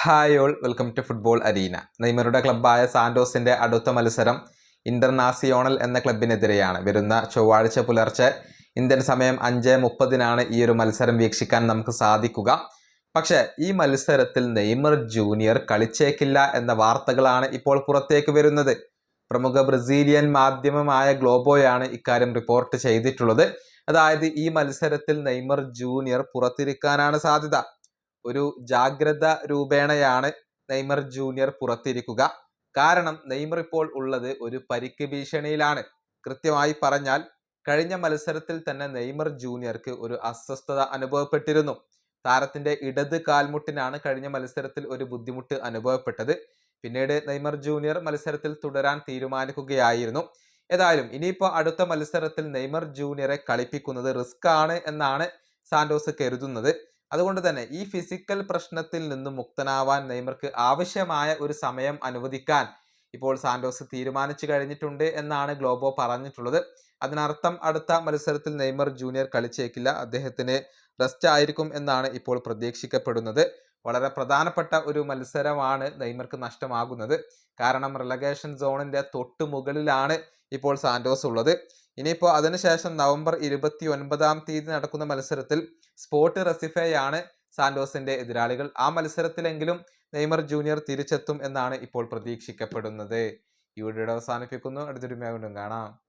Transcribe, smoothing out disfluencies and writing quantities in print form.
Hi all, welcome to football arena. നെയ്മറുടെ ക്ലബ്ബായ സാന്റോസിന്റെ അടുത്ത മത്സരം ഇന്റർനാസിയോണൽ എന്ന ക്ലബിനെതിരെയാണ്. വരുന്ന ചൊവ്വാഴ്ച പുലർച്ചെ ഇന്ത്യൻ സമയം 5:30 ഈ ഒരു മത്സരം വീക്ഷിക്കാൻ നമുക്ക് സാധിക്കുക. പക്ഷേ ഈ മത്സരത്തിൽ നെയ്മർ ജൂനിയർ കളിച്ചേക്കില്ല എന്ന വാർത്തകളാണ് ഇപ്പോൾ പുറത്തേക്ക് വരുന്നത്. പ്രമുഖ ബ്രസീലിയൻ മാധ്യമമായ ഗ്ലോബോയാണ് ഇക്കാര്യം റിപ്പോർട്ട് ചെയ്തിട്ടുള്ളത്. അതായത് ഈ മത്സരത്തിൽ നെയ്മർ ജൂനിയർ പുറത്തിരിക്കാനാണ് സാധ്യത. ഒരു ജാഗ്രത രൂപേണയാണ് നെയ്മർ ജൂനിയർ പുറത്തിരിക്കുക. കാരണം നെയ്മർ ഇപ്പോൾ ഉള്ളത് ഒരു പരിക്ക് ഭീഷണിയിലാണ്. കൃത്യമായി പറഞ്ഞാൽ കഴിഞ്ഞ മത്സരത്തിൽ തന്നെ നെയ്മർ ജൂനിയർക്ക് ഒരു അസ്വസ്ഥത അനുഭവപ്പെട്ടിരുന്നു. താരത്തിന്റെ ഇടത് കാൽമുട്ടിനാണ് കഴിഞ്ഞ മത്സരത്തിൽ ഒരു ബുദ്ധിമുട്ട് അനുഭവപ്പെട്ടത്. പിന്നീട് നെയ്മർ ജൂനിയർ മത്സരത്തിൽ തുടരാൻ തീരുമാനിക്കുകയായിരുന്നു. ഏതായാലും ഇനിയിപ്പോൾ അടുത്ത മത്സരത്തിൽ നെയ്മർ ജൂനിയറെ കളിപ്പിക്കുന്നത് റിസ്ക് ആണ് എന്നാണ് സാന്റോസ് കരുതുന്നത്. അതുകൊണ്ട് തന്നെ ഈ ഫിസിക്കൽ പ്രശ്നത്തിൽ നിന്നും മുക്തനാവാൻ നെയ്മർക്ക് ആവശ്യമായ ഒരു സമയം അനുവദിക്കാൻ ഇപ്പോൾ സാന്റോസ് തീരുമാനിച്ചു കഴിഞ്ഞിട്ടുണ്ട് എന്നാണ് ഗ്ലോബോ പറഞ്ഞിട്ടുള്ളത്. അതിനർത്ഥം അടുത്ത മത്സരത്തിൽ നെയ്മർ ജൂനിയർ കളിച്ചേക്കില്ല, അദ്ദേഹത്തിന് റെസ്റ്റ് ആയിരിക്കും എന്നാണ് ഇപ്പോൾ പ്രതീക്ഷിക്കപ്പെടുന്നത്. വളരെ പ്രധാനപ്പെട്ട ഒരു മത്സരമാണ് നെയ്മർക്ക് നഷ്ടമാകുന്നത്. കാരണം റിലഗേഷൻ സോണിന്റെ തൊട്ട് മുകളിലാണ് ഇപ്പോൾ സാന്റോസ് ഉള്ളത്. ഇനിയിപ്പോൾ അതിനുശേഷം നവംബർ 29 നടക്കുന്ന മത്സരത്തിൽ സ്പോർട്ട് റെസിഫെയാണ് സാന്റോസിന്റെ എതിരാളികൾ. ആ മത്സരത്തിലെങ്കിലും നെയ്മർ ജൂനിയർ തിരിച്ചെത്തും എന്നാണ് ഇപ്പോൾ പ്രതീക്ഷിക്കപ്പെടുന്നത്. ഈ വീഡിയോ അവസാനിപ്പിക്കുന്നു. അടുത്തൊരു വീണ്ടും കാണാം.